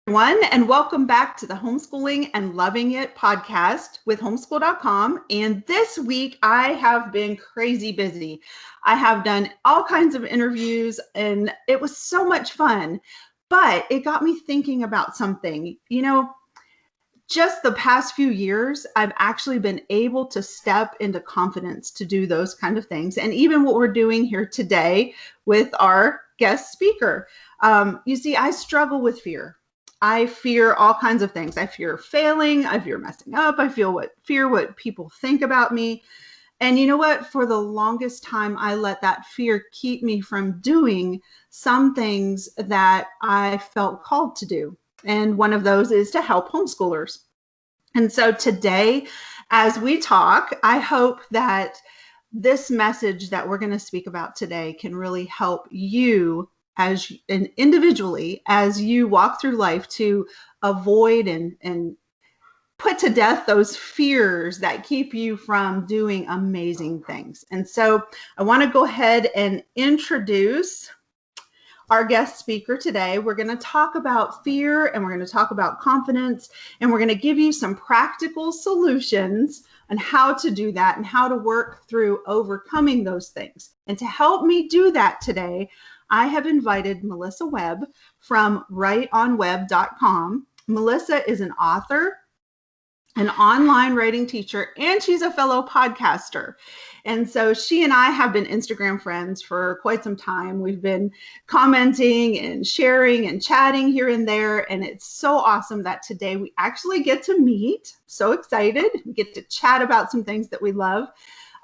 Everyone, and welcome back to the Homeschooling and Loving It podcast with homeschool.com. And this week I have been crazy busy. I have done all kinds of interviews and it was so much fun, but it got me thinking about something. Just the past few years, I've actually been able to step into confidence to do those kind of things. And even what we're doing here today with our guest speaker. You see, I struggle with fear. I fear all kinds of things. I fear failing. I fear messing up. I fear what people think about me. And you know what? For the longest time, I let that fear keep me from doing some things that I felt called to do. And one of those is to help homeschoolers. And so today, as we talk, I hope that this message that we're going to speak about today can really help you as and individually as you walk through life to avoid and put to death those fears that keep you from doing amazing things. And so I want to go ahead and introduce our guest speaker today. We're going to talk about fear and we're going to talk about confidence, and we're going to give you some practical solutions on how to do that and how to work through overcoming those things. And to help me do that today, I have invited Melissa Webb from writeonweb.com. Melissa is an author, an online writing teacher, and she's a fellow podcaster. And so she and I have been Instagram friends for quite some time. We've been commenting and sharing and chatting here and there. And it's so awesome that today we actually get to meet. So excited. We get to chat about some things that we love.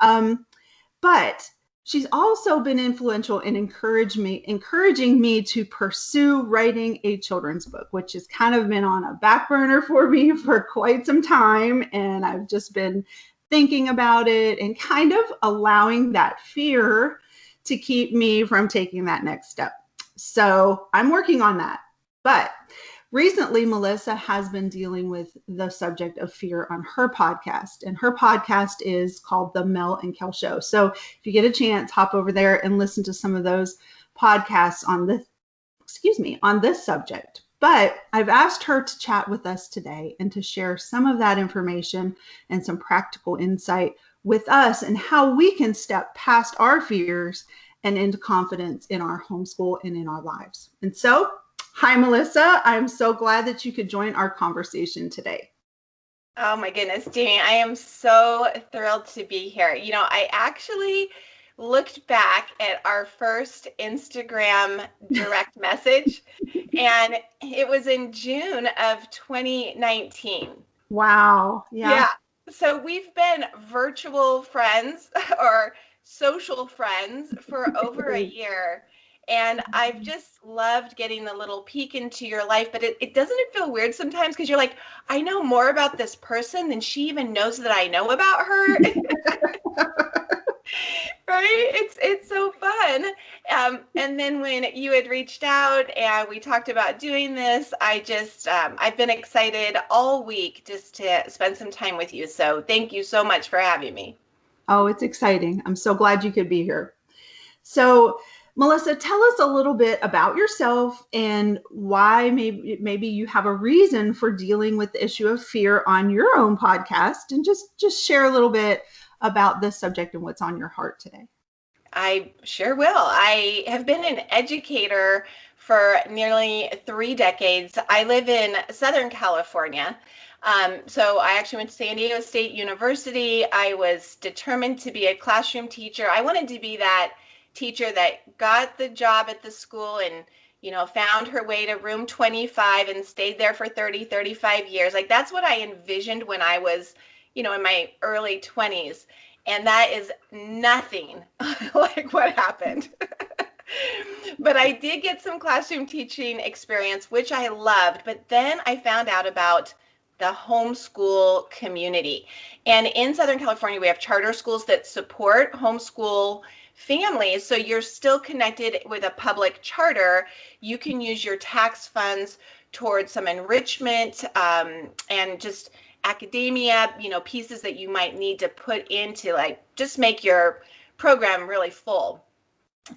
But she's also been influential in encouraging me to pursue writing a children's book, which has kind of been on a back burner for me for quite some time. And I've just been thinking about it and kind of allowing that fear to keep me from taking that next step. So I'm working on that. But recently, Melissa has been dealing with the subject of fear on her podcast, and her podcast is called The Mel and Kel Show. So if you get a chance, hop over there and listen to some of those podcasts on this subject. But I've asked her to chat with us today and to share some of that information and some practical insight with us and how we can step past our fears and into confidence in our homeschool and in our lives. And so, hi, Melissa. I'm so glad that you could join our conversation today. Oh my goodness, Jamie, I am so thrilled to be here. I actually looked back at our first Instagram direct message, and it was in June of 2019. Wow. Yeah. So we've been virtual friends or social friends for over a year. And I've just loved getting a little peek into your life, but doesn't it feel weird sometimes because you're like, I know more about this person than she even knows that I know about her. Right? It's so fun. And then when you had reached out and we talked about doing this, I've been excited all week just to spend some time with you. So thank you so much for having me. Oh, it's exciting. I'm so glad you could be here. So, Melissa, tell us a little bit about yourself and why maybe you have a reason for dealing with the issue of fear on your own podcast, and just share a little bit about this subject and what's on your heart today. I sure will. I have been an educator for nearly 3 decades. I live in Southern California. So I actually went to San Diego State University. I was determined to be a classroom teacher. I wanted to be that teacher that got the job at the school and, found her way to room 25 and stayed there for 30, 35 years. Like that's what I envisioned when I was, in my early 20s. And that is nothing like what happened. But I did get some classroom teaching experience, which I loved. But then I found out about the homeschool community. And in Southern California, we have charter schools that support homeschool families. So you're still connected with a public charter. You can use your tax funds towards some enrichment and just academia, pieces that you might need to put into just make your program really full.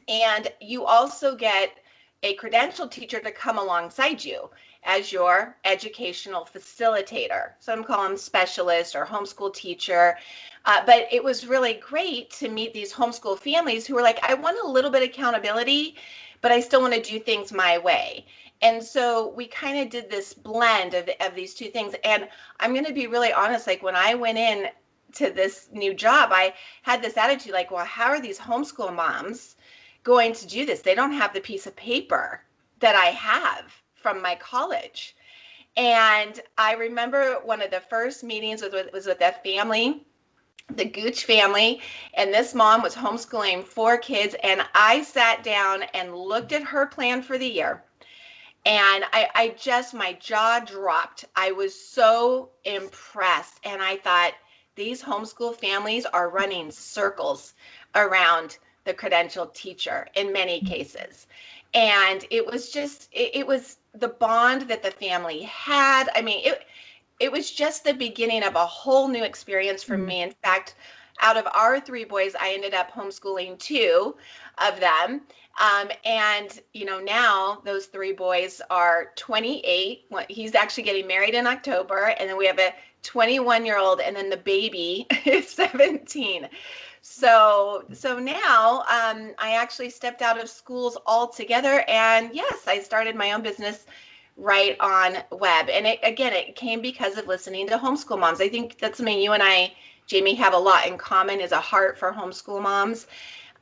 And you also get a credentialed teacher to come alongside you. as your educational facilitator. Some call them specialist or homeschool teacher. But it was really great to meet these homeschool families who were like, I want a little bit of accountability, but I still want to do things my way. And so we kind of did this blend of these two things. And I'm going to be really honest, like when I went in to this new job, I had this attitude like, well, how are these homeschool moms going to do this? They don't have the piece of paper that I have from my college. And I remember one of the first meetings was with a family, the Gooch family, and this mom was homeschooling 4 kids. And I sat down and looked at her plan for the year. And I just, my jaw dropped. I was so impressed. And I thought, these homeschool families are running circles around the credentialed teacher in many cases. And it was just, it was the bond that the family had. I mean, it was just the beginning of a whole new experience for me. In fact, out of our 3 boys, I ended up homeschooling 2 of them. And, you know, now those 3 boys are 28. He's actually getting married in October. And then we have a 21-year-old, and then the baby is 17. So now I actually stepped out of schools altogether. And yes, I started my own business right on web. And it came because of listening to homeschool moms. I think that's something you and I, Jamie, have a lot in common, is a heart for homeschool moms.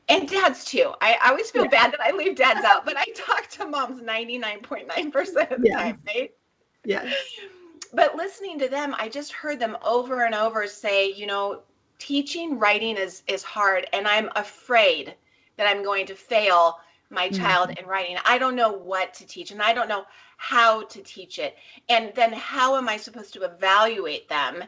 And dads too. I always feel bad that I leave dads out, but I talk to moms 99.9% of the time, right? Yes. But listening to them, I just heard them over and over say, you know, teaching writing is hard, and I'm afraid that I'm going to fail my child in writing. I don't know what to teach, and I don't know how to teach it. And then how am I supposed to evaluate them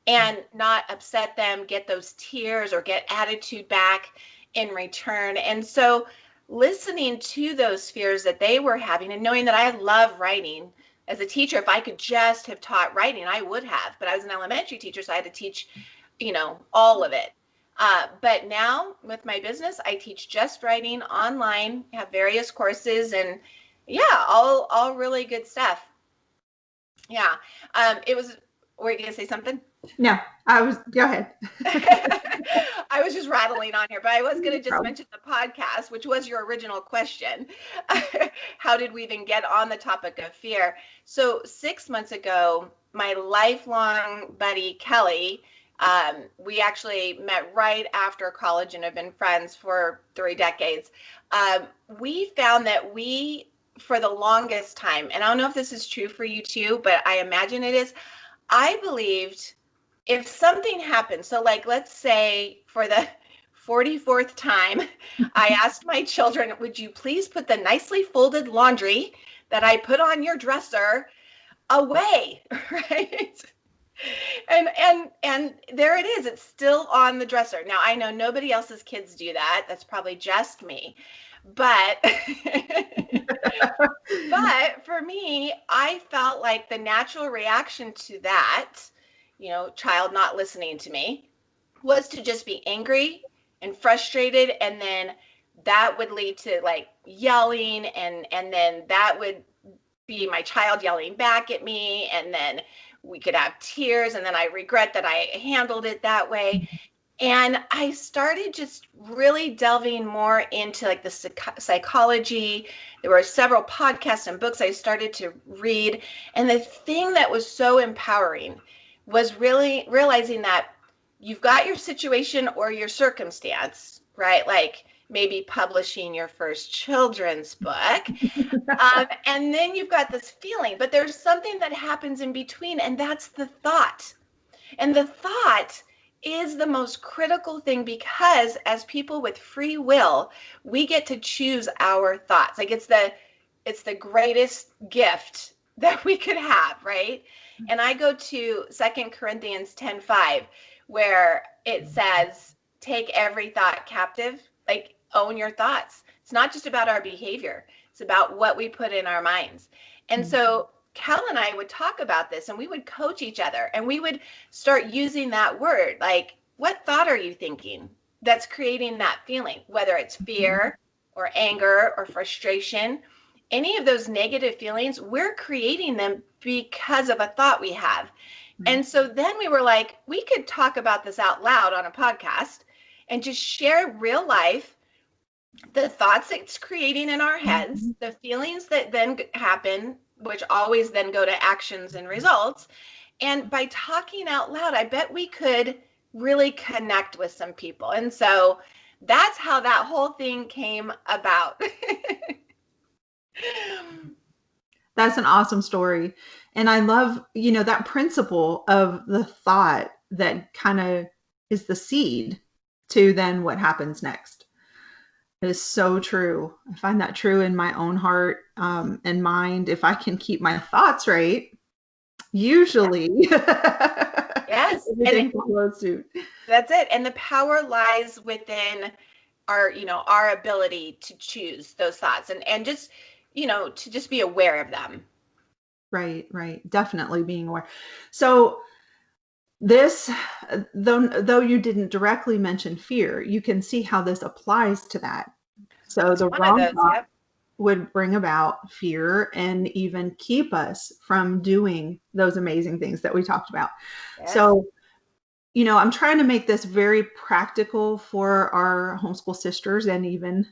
and not upset them, get those tears or get attitude back in return? And so listening to those fears that they were having, and knowing that I love writing as a teacher, if I could just have taught writing, I would have, but I was an elementary teacher, so I had to teach, you know, all of it. But now with my business, I teach just writing online, have various courses, and yeah, all really good stuff. Yeah. Were you going to say something? No, go ahead. I was just rattling on here, but I was going to just mention the podcast, which was your original question. How did we even get on the topic of fear? So 6 months ago, my lifelong buddy, Kelly, we actually met right after college and have been friends for 3 decades. We found that we, for the longest time, and I don't know if this is true for you too, but I imagine it is, I believed if something happened, so like, let's say for the 44th time, I asked my children, would you please put the nicely folded laundry that I put on your dresser away, right? And there it is. It's still on the dresser. Now, I know nobody else's kids do that. That's probably just me. But but for me, I felt like the natural reaction to that, you know, child not listening to me, was to just be angry and frustrated, and then that would lead to like yelling, and then that would be my child yelling back at me, and then we could have tears, and then I regret that I handled it that way. And I started just really delving more into like the psychology. There were several podcasts and books I started to read. And the thing that was so empowering was really realizing that you've got your situation or your circumstance, right? Like maybe publishing your first children's book. And then you've got this feeling, but there's something that happens in between, and that's the thought. And the thought is the most critical thing, because as people with free will, we get to choose our thoughts. Like it's the greatest gift that we could have, right? And I go to 2 Corinthians 10:5, where it says, take every thought captive, like own your thoughts. It's not just about our behavior. It's about what we put in our minds. And so Cal and I would talk about this, and we would coach each other, and we would start using that word. Like, what thought are you thinking that's creating that feeling, whether it's fear or anger or frustration? any of those negative feelings, we're creating them because of a thought we have. And so then we were like, we could talk about this out loud on a podcast and just share real life, the thoughts it's creating in our heads, the feelings that then happen, which always then go to actions and results. And by talking out loud, I bet we could really connect with some people. And so that's how that whole thing came about. That's an awesome story. And I love, that principle of the thought that kind of is the seed to then what happens next. It is so true. I find that true in my own heart and mind. If I can keep my thoughts right, usually yes, everything follows suit. That's it. And the power lies within our ability to choose those thoughts and just, to just be aware of them. Right. Definitely being aware. So this, though you didn't directly mention fear, you can see how this applies to that. So the wrong thought would bring about fear and even keep us from doing those amazing things that we talked about. Yes. So, I'm trying to make this very practical for our homeschool sisters and even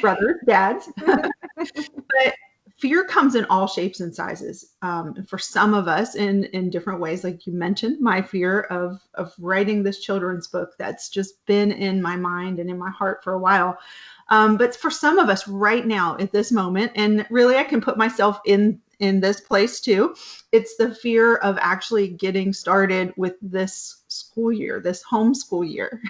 brothers, dads. But fear comes in all shapes and sizes. For some of us in different ways, like you mentioned, my fear of writing this children's book that's just been in my mind and in my heart for a while. But for some of us right now at this moment, and really I can put myself in this place too, it's the fear of actually getting started with this school year, this homeschool year.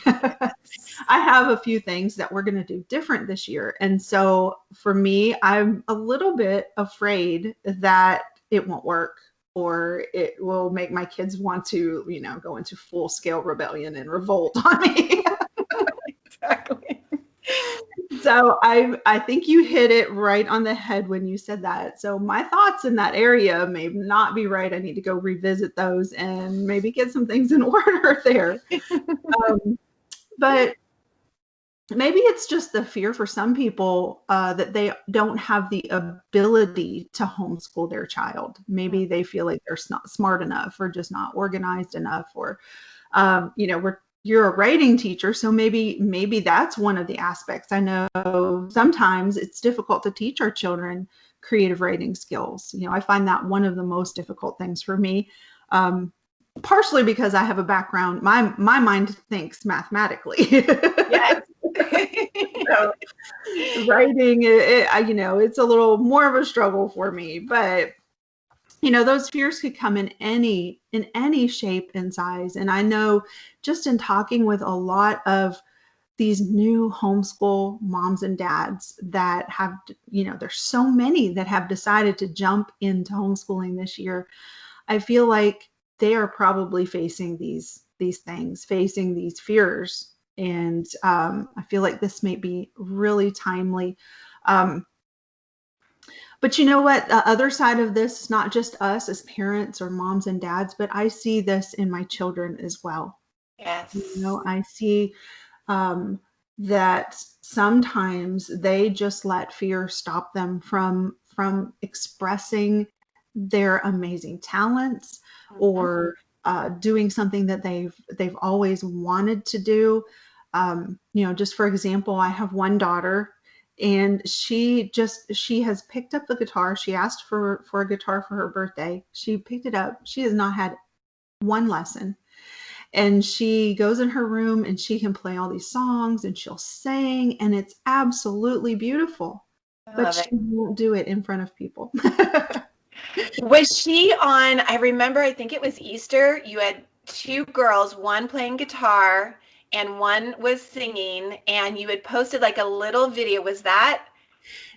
I have a few things that we're going to do different this year. And so for me, I'm a little bit afraid that it won't work or it will make my kids want to, go into full scale rebellion and revolt on me. Exactly. So I think you hit it right on the head when you said that. So my thoughts in that area may not be right. I need to go revisit those and maybe get some things in order there. But maybe it's just the fear for some people that they don't have the ability to homeschool their child. Maybe they feel like they're not smart enough or just not organized enough, or you're a writing teacher, so maybe that's one of the aspects. I know sometimes it's difficult to teach our children creative writing skills. I find that one of the most difficult things for me, partially because I have a background. My mind thinks mathematically. Yes. So, writing, it's a little more of a struggle for me, but those fears could come in any shape and size. And I know just in talking with a lot of these new homeschool moms and dads that have, there's so many that have decided to jump into homeschooling this year. I feel like they are probably facing these things, facing these fears. And I feel like this may be really timely. But you know what? The other side of this is not just us as parents or moms and dads, but I see this in my children as well. Yes. I see that sometimes they just let fear stop them from expressing their amazing talents or doing something that they've always wanted to do. Just for example, I have one daughter. And she has picked up the guitar. She asked for a guitar for her birthday. She picked it up. She has not had one lesson. And she goes in her room and she can play all these songs and she'll sing and it's absolutely beautiful. But she won't do it in front of people. Was she on, I remember, I think it was Easter, you had two girls, one playing guitar and one was singing, and you had posted like a little video. Was that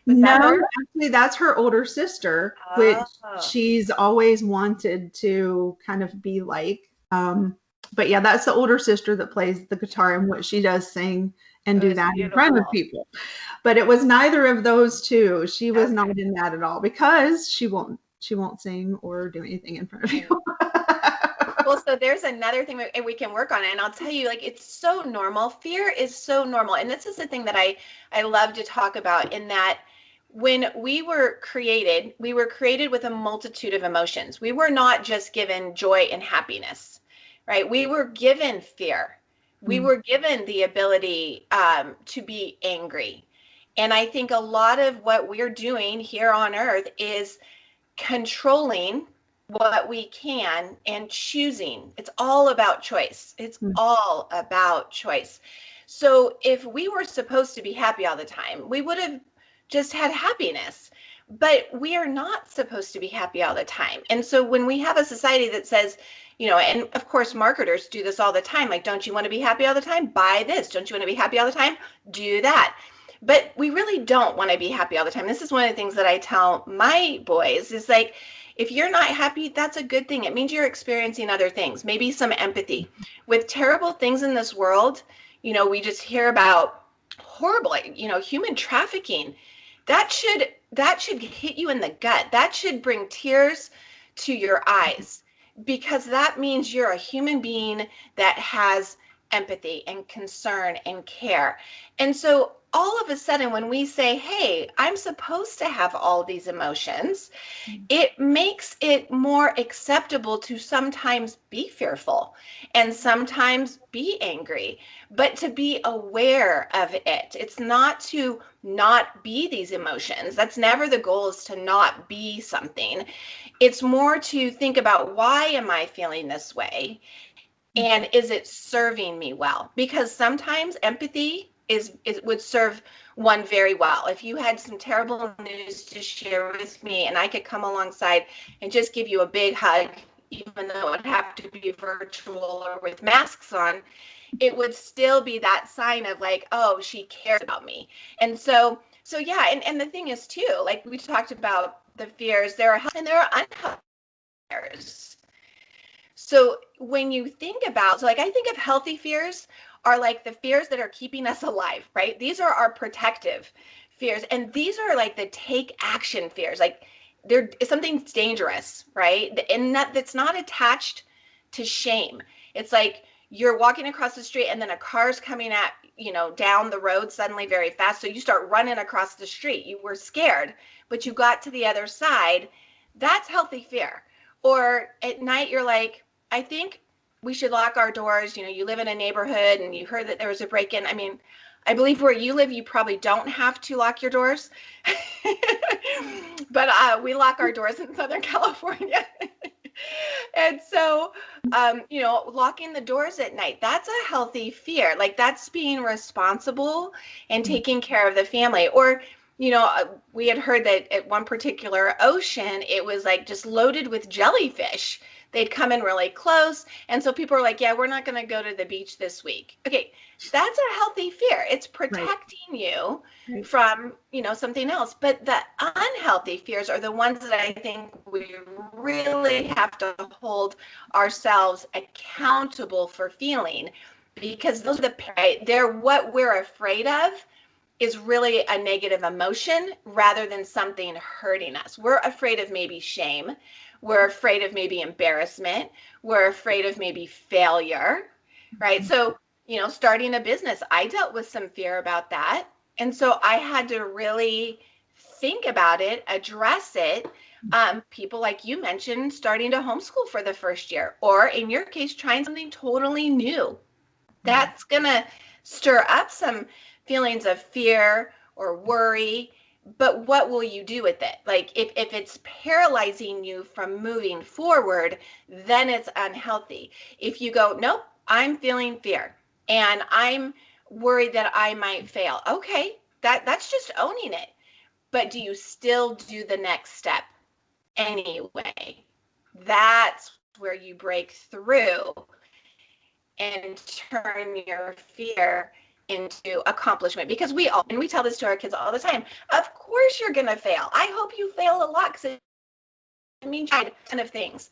actually that's her older sister, which she's always wanted to kind of be like. But yeah, that's the older sister that plays the guitar and what she does sing and do that in front of people. But it was neither of those two. She was not in that at all because she won't sing or do anything in front of people. Well, so there's another thing we can work on. And I'll tell you, like, it's so normal. Fear is so normal. And this is the thing that I love to talk about, in that when we were created with a multitude of emotions. We were not just given joy and happiness, right? We were given fear. We were given the ability to be angry. And I think a lot of what we're doing here on earth is controlling what we can and choosing. It's all about choice. It's all about choice. So if we were supposed to be happy all the time, we would have just had happiness. But we are not supposed to be happy all the time. And so when we have a society that says, and of course, marketers do this all the time. Like, don't you want to be happy all the time? Buy this. Don't you want to be happy all the time? Do that. But we really don't want to be happy all the time. This is one of the things that I tell my boys is like, if you're not happy, that's a good thing. It means you're experiencing other things, maybe some empathy. With terrible things in this world, we just hear about horrible, human trafficking. That should hit you in the gut. That should bring tears to your eyes, because that means you're a human being that has empathy and concern and care. And so all of a sudden, when we say, hey, I'm supposed to have all these emotions, it makes it more acceptable to sometimes be fearful and sometimes be angry, but to be aware of it. It's not to not be these emotions. That's never the goal, is to not be something. It's more to think about, why am I feeling this way? And is it serving me well? Because sometimes empathy would serve one very well. If you had some terrible news to share with me and I could come alongside and just give you a big hug, even though it would have to be virtual or with masks on, it would still be that sign of like, oh, she cares about me. And so yeah, and the thing is too, like we talked about the fears, there are healthy and there are unhealthy fears. So when you think about, so like I think of healthy fears are like the fears that are keeping us alive, right? These are our protective fears. And these are like the take action fears. Like something's dangerous, right? And that's not attached to shame. It's like you're walking across the street and then a car's coming at, down the road suddenly very fast. So you start running across the street. You were scared, but you got to the other side. That's healthy fear. Or at night, you're like, I think we should lock our doors. You live in a neighborhood and you heard that there was a break-in. I mean, I believe where you live, you probably don't have to lock your doors. But we lock our doors in Southern California. And so, locking the doors at night, that's a healthy fear. Like, that's being responsible and taking care of the family. Or, we had heard that at one particular ocean, it was like just loaded with jellyfish. They'd come in really close. And so people are like, yeah, we're not going to go to the beach this week. Okay, that's a healthy fear. It's protecting you from, something else. But the unhealthy fears are the ones that I think we really have to hold ourselves accountable for feeling, because those are they're what we're afraid of is really a negative emotion rather than something hurting us. We're afraid of maybe shame. We're afraid of maybe embarrassment. We're afraid of maybe failure, right? So, starting a business, I dealt with some fear about that. And so I had to really think about it, address it. People like you mentioned, starting to homeschool for the first year, or in your case, trying something totally new. That's going to stir up some feelings of fear or worry. But what will you do with it? Like, if it's paralyzing you from moving forward, then it's unhealthy. If you go, nope, I'm feeling fear and I'm worried that I might fail. Okay, that's just owning it. But do you still do the next step anyway? That's where you break through and turn your fear into accomplishment. Because we tell this to our kids all the time. Of course you're going to fail. I hope you fail a lot, because it means you tried a ton of things.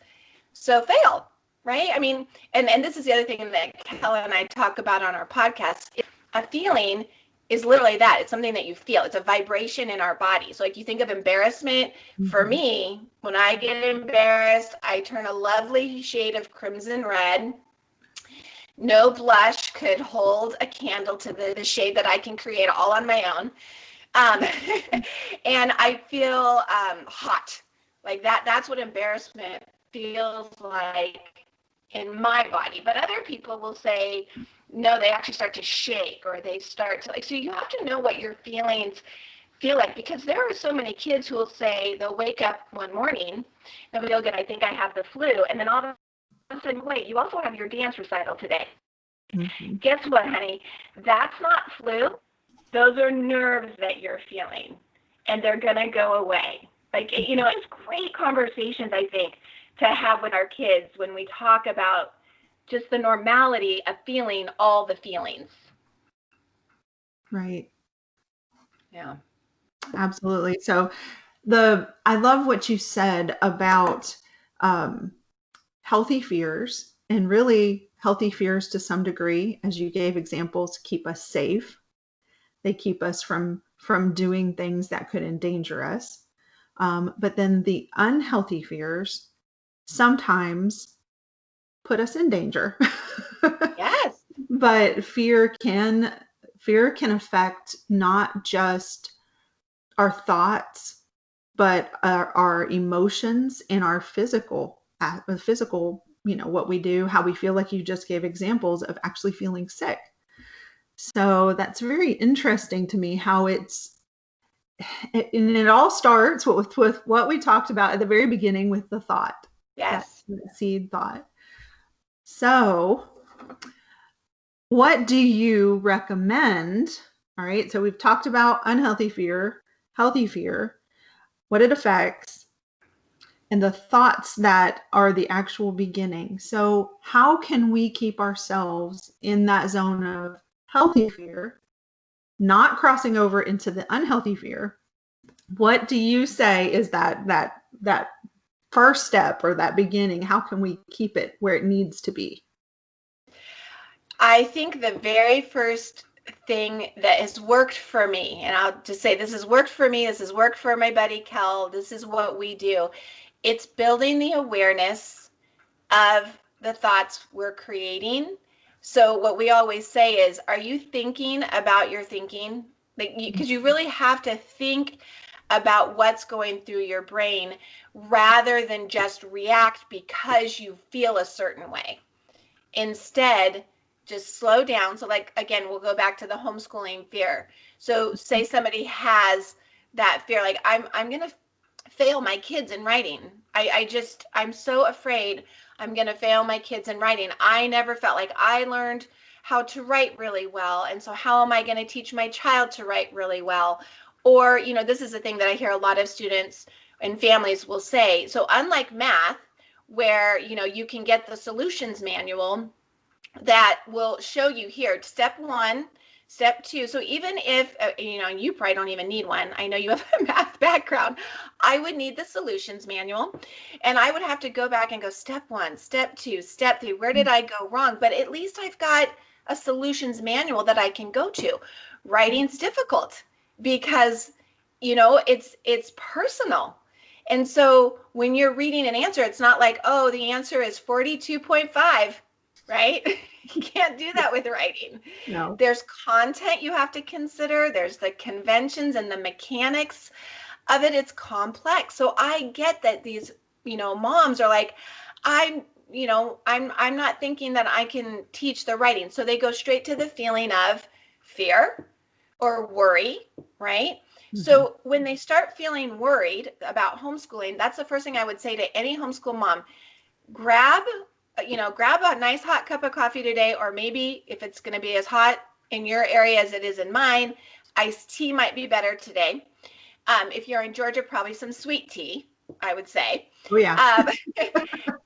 So fail, right? I mean, and this is the other thing that Kelly and I talk about on our podcast. A feeling is literally that. It's something that you feel. It's a vibration in our body. So like you think of embarrassment. For me, when I get embarrassed, I turn a lovely shade of crimson red. No blush could hold a candle to the shade that I can create all on my own. Um, and I feel hot. Like that's what embarrassment feels like in my body. But other people will say, no, they actually start to shake or they start to like, so you have to know what your feelings feel like, because there are so many kids who will say they'll wake up one morning and they'll get, I think I have the flu. And then all of a sudden, wait, you also have your dance recital today. Mm-hmm. Guess what, honey? That's not flu. Those are nerves that you're feeling, and they're going to go away. Like, it's great conversations, I think, to have with our kids when we talk about just the normality of feeling all the feelings. Right. Yeah. Absolutely. So I love what you said about healthy fears, and really healthy fears to some degree, as you gave examples, keep us safe. They keep us from doing things that could endanger us. But then the unhealthy fears sometimes put us in danger. Yes. But fear can affect not just our thoughts, but our emotions and our physical, what we do, how we feel. Like you just gave examples of actually feeling sick. So that's very interesting to me how and it all starts with what we talked about at the very beginning with the thought. Yes. That seed thought. So what do you recommend? All right. So we've talked about unhealthy fear, healthy fear, what it affects, and the thoughts that are the actual beginning. So how can we keep ourselves in that zone of healthy fear, not crossing over into the unhealthy fear? What do you say is that first step or that beginning? How can we keep it where it needs to be? I think the very first thing that has worked for me, and I'll just say this has worked for me, this has worked for my buddy Kel, this is what we do. It's building the awareness of the thoughts we're creating. So what we always say is, are you thinking about your thinking? Like, because you really have to think about what's going through your brain rather than just react because you feel a certain way. Instead, just slow down. So like, again, we'll go back to the homeschooling fear. So say somebody has that fear, like I'm going to fail my kids in writing. I'm so afraid I'm going to fail my kids in writing. I never felt like I learned how to write really well. And so how am I going to teach my child to write really well? Or, this is a thing that I hear a lot of students and families will say. So unlike math, where, you can get the solutions manual that will show you here, step 1, step 2. So even if, you probably don't even need one. I know you have a math background. I would need the solutions manual, and I would have to go back and go step 1, step 2, step 3. Where did I go wrong? But at least I've got a solutions manual that I can go to. Writing's difficult because, it's personal. And so when you're reading an answer, it's not like, oh, the answer is 42.5, right? You can't do that with writing. No. There's content you have to consider. There's the conventions and the mechanics of it. It's complex. So I get that these, moms are like, I'm not thinking that I can teach the writing. So they go straight to the feeling of fear or worry, right? Mm-hmm. So when they start feeling worried about homeschooling, that's the first thing I would say to any homeschool mom. Grab a nice hot cup of coffee today, or maybe if it's going to be as hot in your area as it is in mine, iced tea might be better today. If you're in Georgia, probably some sweet tea, I would say. Oh, yeah.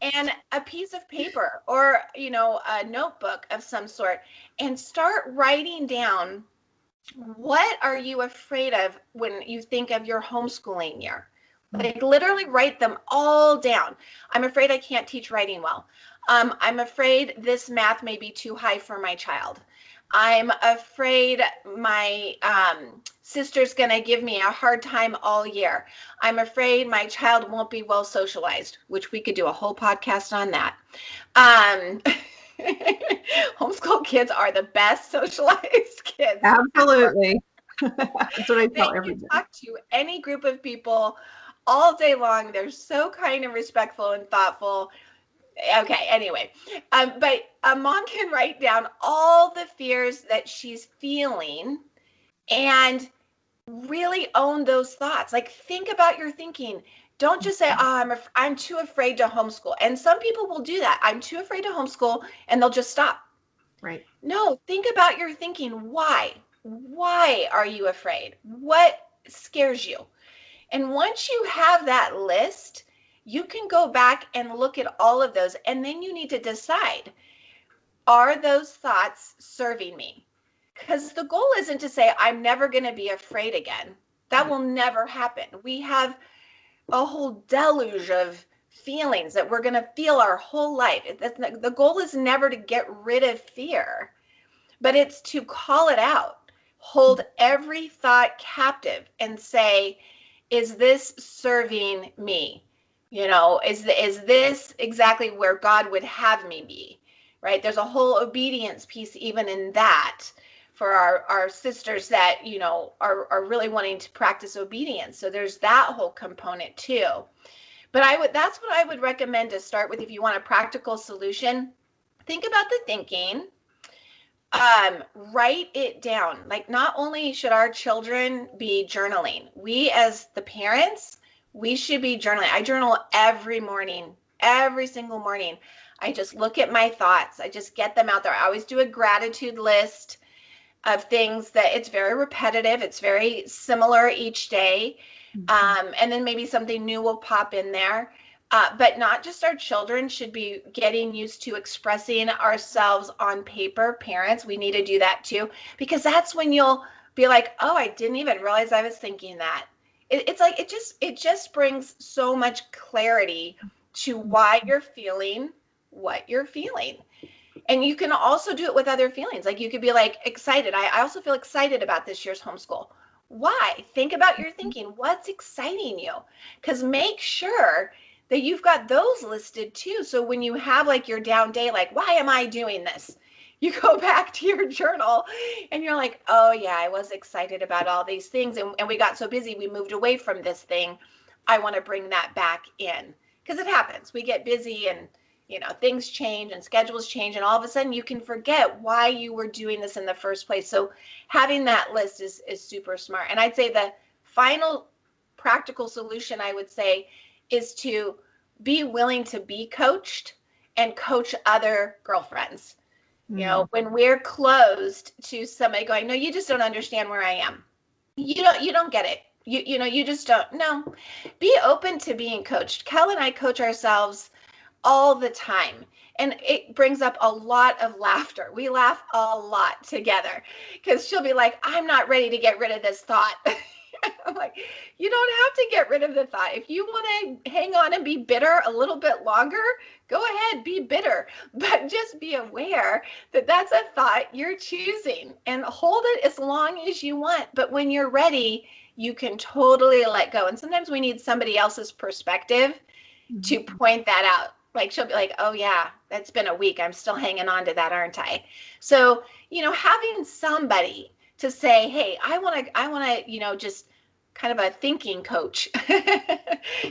And a piece of paper or, a notebook of some sort, and start writing down, what are you afraid of when you think of your homeschooling year? Like literally write them all down. I'm afraid I can't teach writing well. I'm afraid this math may be too high for my child. I'm afraid my sister's going to give me a hard time all year. I'm afraid my child won't be well socialized, which we could do a whole podcast on that. Homeschool kids are the best socialized kids. Absolutely. That's what I They tell can everybody. talk to any group of people all day long. They're so kind and respectful and thoughtful. Okay, anyway, but a mom can write down all the fears that she's feeling and really own those thoughts. Like, think about your thinking. Don't just say, "Oh, I'm too afraid to homeschool." And some people will do that. I'm too afraid to homeschool, and they'll just stop. Right. No, think about your thinking. Why? Why are you afraid? What scares you? And once you have that list, you can go back and look at all of those. And then you need to decide, are those thoughts serving me? Because the goal isn't to say, I'm never going to be afraid again. That will never happen. We have a whole deluge of feelings that we're going to feel our whole life. The goal is never to get rid of fear, but it's to call it out, hold every thought captive and say, is this serving me? You know, is this exactly where God would have me be? Right? There's a whole obedience piece even in that for our sisters that, you know, are really wanting to practice obedience. So there's that whole component too. But that's what I would recommend to start with if you want a practical solution. Think about the thinking, write it down. Like, not only should our children be journaling, we as the parents, we should be journaling. I journal every morning, every single morning. I just look at my thoughts. I just get them out there. I always do a gratitude list of things that it's very repetitive. It's very similar each day. And then maybe something new will pop in there. But not just our children should be getting used to expressing ourselves on paper. Parents, we need to do that too, because that's when you'll be like, oh, I didn't even realize I was thinking that. It's like, it just brings so much clarity to why you're feeling what you're feeling. And you can also do it with other feelings. Like, you could be like excited. I also feel excited about this year's homeschool. Why? Think about your thinking. What's exciting you? Because make sure that you've got those listed too. So when you have like your down day, like, why am I doing this? You go back to your journal and you're like, oh yeah, I was excited about all these things. And we got so busy, we moved away from this thing. I want to bring that back in, because it happens. We get busy and, you know, things change and schedules change, and all of a sudden you can forget why you were doing this in the first place. So having that list is super smart. And I'd say the final practical solution, I would say, is to be willing to be coached and coach other girlfriends. You know, when we're closed to somebody going, no, you just don't understand where I am. You don't get it. You know, you just don't. No, be open to being coached. Kel and I coach ourselves all the time, and it brings up a lot of laughter. We laugh a lot together because she'll be like, I'm not ready to get rid of this thought. I'm like, you don't have to get rid of the thought. If you want to hang on and be bitter a little bit longer, go ahead, be bitter. But just be aware that that's a thought you're choosing, and hold it as long as you want. But when you're ready, you can totally let go. And sometimes we need somebody else's perspective to point that out. Like, she'll be like, oh yeah, that's been a week. I'm still hanging on to that, aren't I? So, you know, having somebody to say, hey, I want to, you know, just kind of a thinking coach,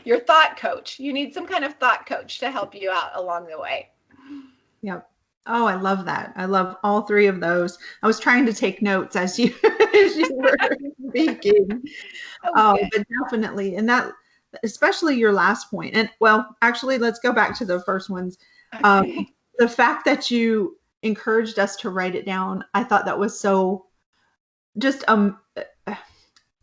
your thought coach. You need some kind of thought coach to help you out along the way. Yep. Oh, I love that. I love all three of those. I was trying to take notes as you, as you were speaking. But definitely, and that, especially your last point. And well, actually, let's go back to the first ones. The fact that you encouraged us to write it down, I thought that was so just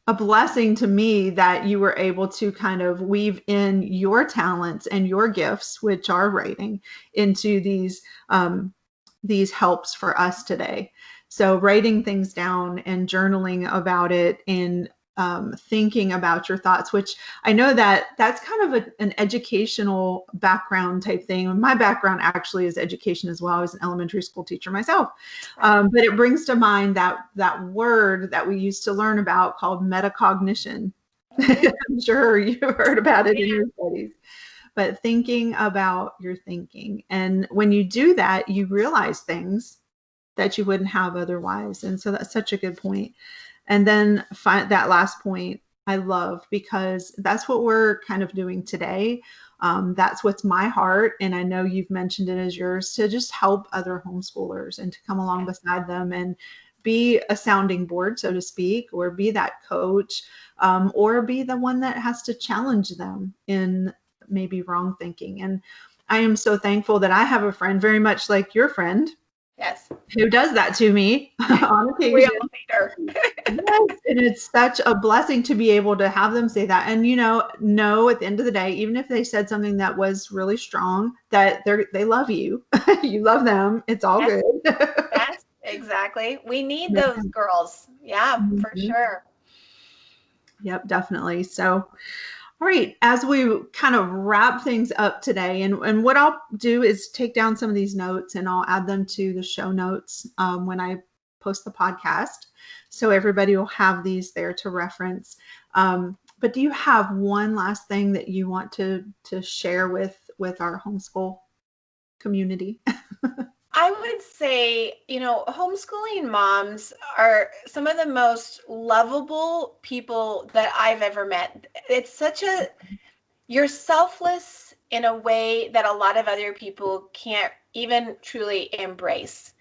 a blessing to me, that you were able to kind of weave in your talents and your gifts, which are writing, into these helps for us today. So writing things down and journaling about it, and thinking about your thoughts, which I know that that's kind of an educational background type thing. My background actually is education as well. I was an elementary school teacher myself. But it brings to mind that word that we used to learn about called metacognition. I'm sure you've heard about it in your studies. But thinking about your thinking. And when you do that, you realize things that you wouldn't have otherwise. And so that's such a good point. And then that last point I love, because that's what we're kind of doing today. That's what's my heart. And I know you've mentioned it as yours, to just help other homeschoolers and to come along beside them and be a sounding board, so to speak, or be that coach, or be the one that has to challenge them in maybe wrong thinking. And I am so thankful that I have a friend very much like your friend. Yes. Who does that to me on occasion. Real leader. Yes, and it's such a blessing to be able to have them say that. And know at the end of the day, even if they said something that was really strong, that they love you. You love them. It's all Yes. good. Yes, exactly. We need those girls. Yeah, for Mhm. sure. Yep, definitely. So, all right, as we kind of wrap things up today, and what I'll do is take down some of these notes and I'll add them to the show notes when I post the podcast. So everybody will have these there to reference. But do you have one last thing that you want to share with our homeschool community? I would say, homeschooling moms are some of the most lovable people that I've ever met. It's you're selfless in a way that a lot of other people can't even truly embrace.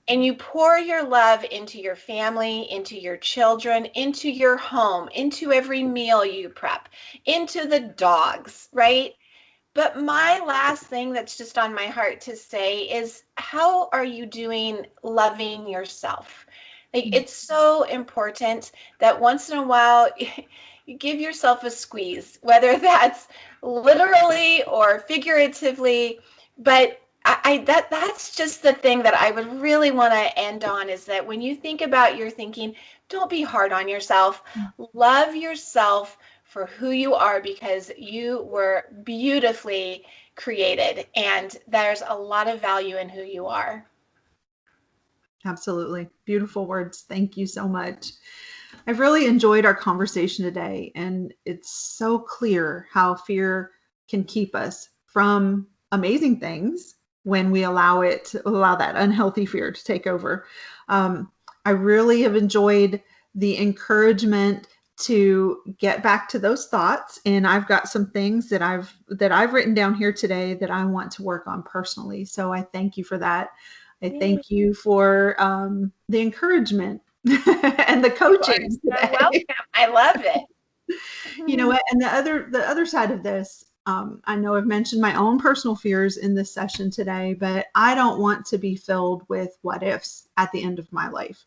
And you pour your love into your family, into your children, into your home, into every meal you prep, into the dogs, right? But my last thing that's just on my heart to say is, how are you doing loving yourself? Like, it's so important that once in a while you give yourself a squeeze, whether that's literally or figuratively. But that's just the thing that I would really want to end on, is that when you think about your thinking, don't be hard on yourself. Love yourself for who you are, because you were beautifully created and there's a lot of value in who you are. Absolutely. Beautiful words. Thank you so much. I've really enjoyed our conversation today, and it's so clear how fear can keep us from amazing things when we allow that unhealthy fear to take over. I really have enjoyed the encouragement to get back to those thoughts, and I've got some things that I've written down here today that I want to work on personally. So I thank you for that. I thank you for the encouragement and the coaching You're today. welcome. I love it. You know what? And the other side of this, I know I've mentioned my own personal fears in this session today, but I don't want to be filled with what ifs at the end of my life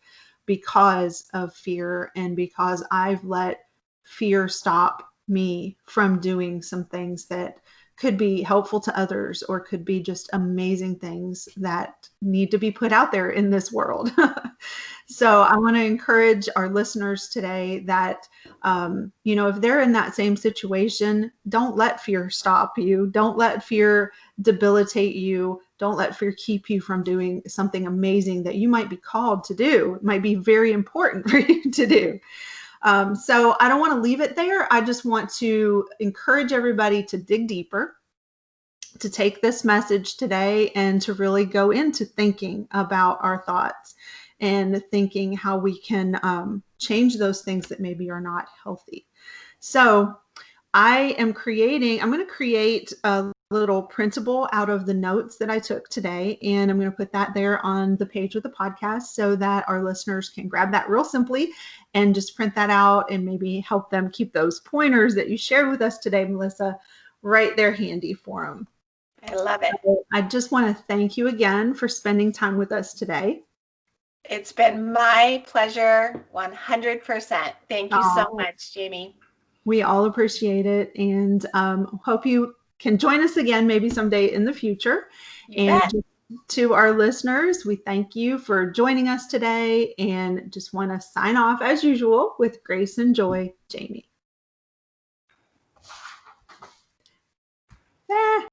because of fear, and because I've let fear stop me from doing some things that could be helpful to others, or could be just amazing things that need to be put out there in this world. So I want to encourage our listeners today that, if they're in that same situation, don't let fear stop you. Don't let fear debilitate you. Don't let fear keep you from doing something amazing that you might be called to do. It might be very important for you to do. So I don't want to leave it there. I just want to encourage everybody to dig deeper, to take this message today and to really go into thinking about our thoughts and thinking how we can change those things that maybe are not healthy. So I'm going to create a little printable out of the notes that I took today, and I'm going to put that there on the page of the podcast so that our listeners can grab that real simply and just print that out, and maybe help them keep those pointers that you shared with us today, Melissa, right there handy for them. I love it. I just want to thank you again for spending time with us today. It's been my pleasure, 100%. Thank you so much, Jamie. We all appreciate it, and hope you can join us again maybe someday in the future. And to our listeners, we thank you for joining us today, and just want to sign off as usual with grace and joy, Jamie.